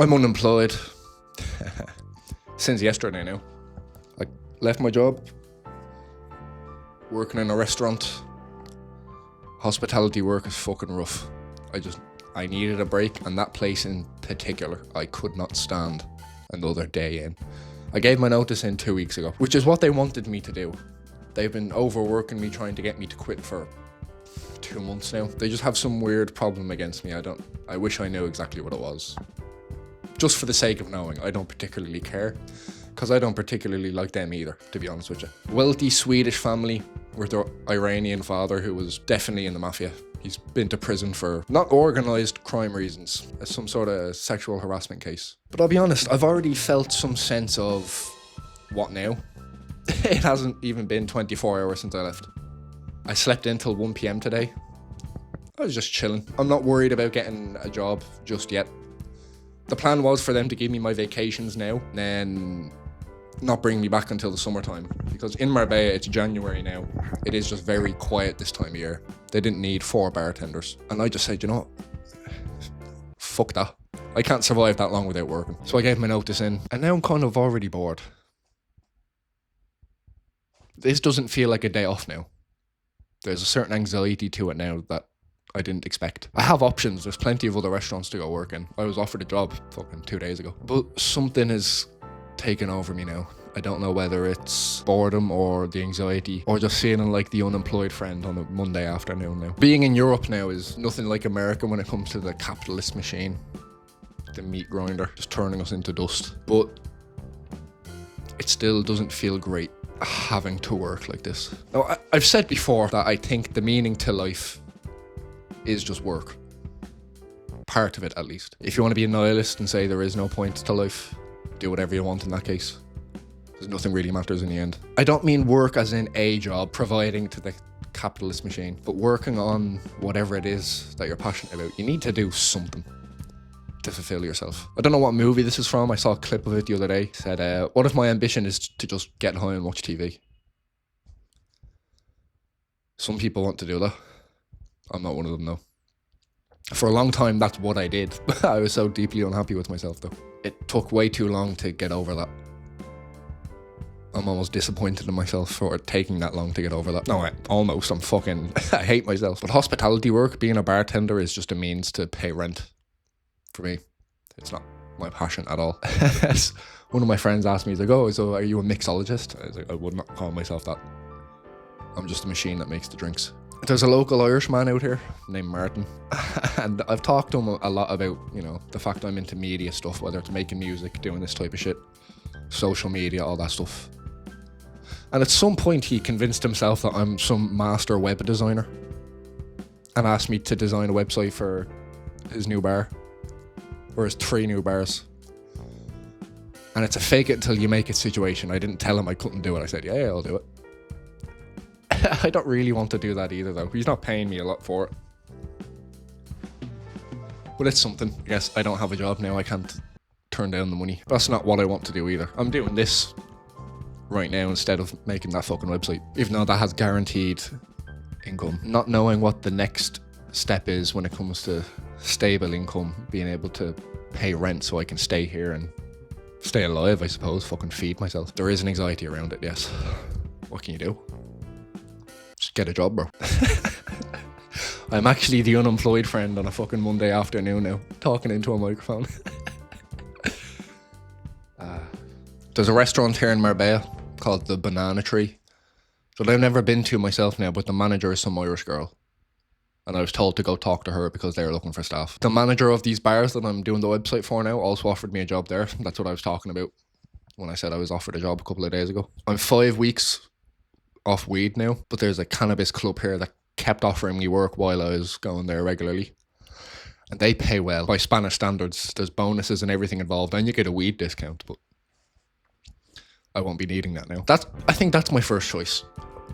I'm unemployed since yesterday now. I left my job, working in a restaurant. Hospitality work is fucking rough. I needed a break, and that place in particular, I could not stand another day in. I gave my notice in 2 weeks ago, which is what they wanted me to do. They've been overworking me, trying to get me to quit for 2 months now. They just have some weird problem against me. I wish I knew exactly what it was. Just for the sake of knowing, I don't particularly care, because I don't particularly like them either, to be honest with you. Wealthy Swedish family with their Iranian father, who was definitely in the mafia. He's been to prison for not organised crime reasons, as some sort of sexual harassment case. But I'll be honest, I've already felt some sense of, what now? It hasn't even been 24 hours since I left. I slept in till 1 p.m. today. I was just chilling. I'm not worried about getting a job just yet. The plan was for them to give me my vacations now, then not bring me back until the summertime. Because in Marbella, it's January now. It is just very quiet this time of year. They didn't need 4 bartenders. And I just said, you know what? Fuck that. I can't survive that long without working. So I gave my notice in, and now I'm kind of already bored. This doesn't feel like a day off now. There's a certain anxiety to it now that I didn't expect. I have options. There's plenty of other restaurants to go work in. I was offered a job fucking 2 days ago. But something is taken over me now. I don't know whether it's boredom or the anxiety or just feeling like the unemployed friend on a Monday afternoon now. Being in Europe now is nothing like America when it comes to the capitalist machine. The meat grinder just turning us into dust. But it still doesn't feel great having to work like this. Now, I've said before that I think the meaning to life is just work. Part of it, at least. If you want to be a nihilist and say there is no point to life, do whatever you want in that case. Because nothing really matters in the end. I don't mean work as in a job, providing to the capitalist machine, but working on whatever it is that you're passionate about. You need to do something to fulfill yourself. I don't know what movie this is from. I saw a clip of it the other day. It said, what if my ambition is to just get high and watch TV? Some people want to do that. I'm not one of them, though. For a long time, that's what I did. I was so deeply unhappy with myself, though. It took way too long to get over that. I'm almost disappointed in myself for it taking that long to get over that. No, I'm fucking, I hate myself. But hospitality work, being a bartender, is just a means to pay rent. For me, it's not my passion at all. One of my friends asked me, he's like, oh, so are you a mixologist? I was like, I would not call myself that. I'm just a machine that makes the drinks. There's a local Irish man out here named Martin, and I've talked to him a lot about, you know, the fact I'm into media stuff, whether it's making music, doing this type of shit, social media, all that stuff. And at some point he convinced himself that I'm some master web designer and asked me to design a website for his new bar, or his 3 new bars. And it's a fake it until you make it situation. I didn't tell him I couldn't do it. I said, yeah, I'll do it. I don't really want to do that either, though. He's not paying me a lot for it. But it's something. I guess I don't have a job now. I can't turn down the money. That's not what I want to do either. I'm doing this right now instead of making that fucking website. Even though that has guaranteed income. Not knowing what the next step is when it comes to stable income. Being able to pay rent so I can stay here and stay alive, I suppose. Fucking feed myself. There is an anxiety around it, yes. What can you do? Just get a job, bro. I'm actually the unemployed friend on a fucking Monday afternoon now, talking into a microphone. There's a restaurant here in Marbella called the Banana Tree that I've never been to myself now, but the manager is some Irish girl. And I was told to go talk to her because they were looking for staff. The manager of these bars that I'm doing the website for now also offered me a job there. That's what I was talking about when I said I was offered a job a couple of days ago. I'm 5 weeks off weed now, but there's a cannabis club here that kept offering me work while I was going there regularly. And they pay well. By Spanish standards, there's bonuses and everything involved, and you get a weed discount, but I won't be needing that now. I think that's my first choice,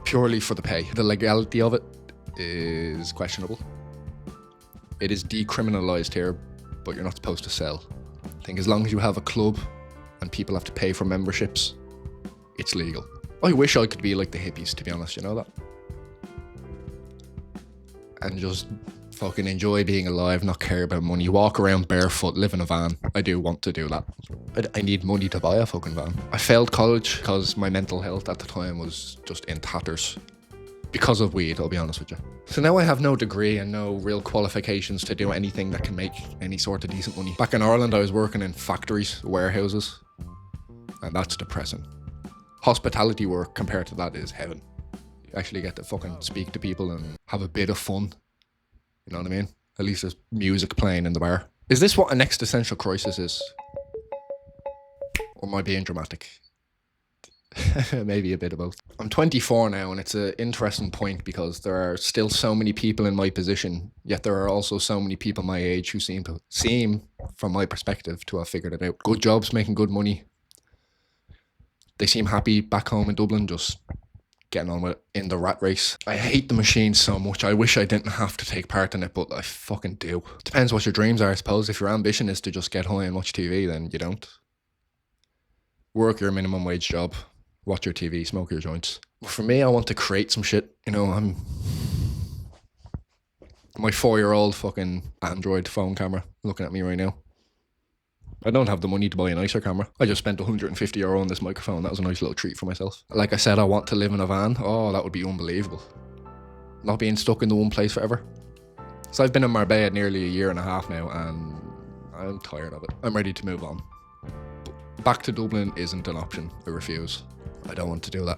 purely for the pay. The legality of it is questionable. It is decriminalised here, but you're not supposed to sell. I think as long as you have a club and people have to pay for memberships, it's legal. I wish I could be like the hippies, to be honest, you know that? And just fucking enjoy being alive, not care about money, walk around barefoot, live in a van. I do want to do that. I need money to buy a fucking van. I failed college because my mental health at the time was just in tatters. Because of weed, I'll be honest with you. So now I have no degree and no real qualifications to do anything that can make any sort of decent money. Back in Ireland, I was working in factories, warehouses, and that's depressing. Hospitality work compared to that is heaven. You actually get to fucking speak to people and have a bit of fun. You know what I mean? At least there's music playing in the bar. Is this what an existential crisis is? Or am I being dramatic? Maybe a bit of both. I'm 24 now, and it's an interesting point because there are still so many people in my position, yet there are also so many people my age who seem, from my perspective, to have figured it out. Good jobs, making good money. They seem happy back home in Dublin, just getting on with it in the rat race. I hate the machine so much. I wish I didn't have to take part in it, but I fucking do. Depends what your dreams are, I suppose. If your ambition is to just get high and watch TV, then you don't. Work your minimum wage job. Watch your TV, smoke your joints. But for me, I want to create some shit. You know, I'm my 4-year-old fucking Android phone camera looking at me right now. I don't have the money to buy a nicer camera. I just spent €150 on this microphone. That was a nice little treat for myself. Like I said, I want to live in a van. Oh, that would be unbelievable. Not being stuck in the one place forever. So I've been in Marbella nearly a year and a half now, and I'm tired of it. I'm ready to move on. Back to Dublin isn't an option. I refuse. I don't want to do that.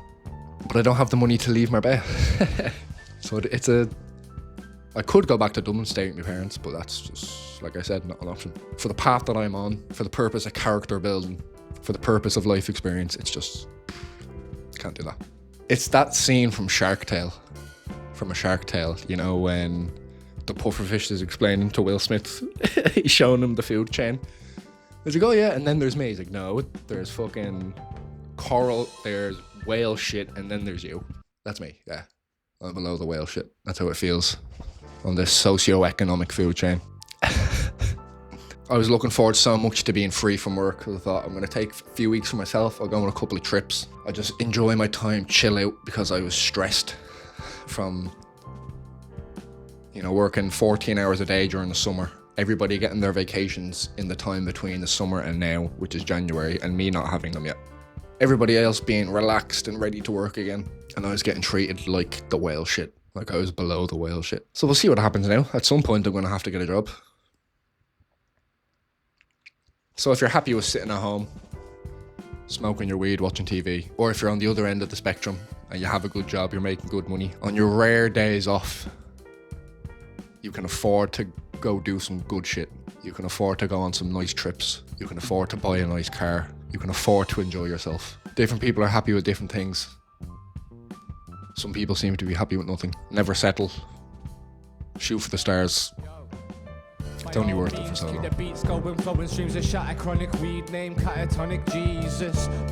But I don't have the money to leave Marbella. So I could go back to Dublin, stay with my parents, but that's just, like I said, not an option. For the path that I'm on, for the purpose of character building, for the purpose of life experience, it's just, can't do that. It's that scene from Shark Tale, you know, when the pufferfish is explaining to Will Smith, he's showing him the food chain. He's like, oh yeah, and then there's me. He's like, no, there's fucking coral, there's whale shit, and then there's you. That's me, yeah. I'm below the whale shit. That's how it feels on this socio-economic food chain. I was looking forward so much to being free from work because I thought I'm going to take a few weeks for myself. I'll go on a couple of trips. I just enjoy my time, chill out, because I was stressed from, you know, working 14 hours a day during the summer. Everybody getting their vacations in the time between the summer and now, which is January, and me not having them yet. Everybody else being relaxed and ready to work again, and I was getting treated like the whale shit. Like I was below the whale shit. So we'll see what happens now. At some point I'm going to have to get a job. So if you're happy with sitting at home, smoking your weed, watching TV, or if you're on the other end of the spectrum and you have a good job, you're making good money, on your rare days off, you can afford to go do some good shit. You can afford to go on some nice trips. You can afford to buy a nice car. You can afford to enjoy yourself. Different people are happy with different things. Some people seem to be happy with nothing. Never settle. Shoot for the stars. It's only worth it for so long. The beats going, flowing streams of shatter chronic weed name catatonic Jesus.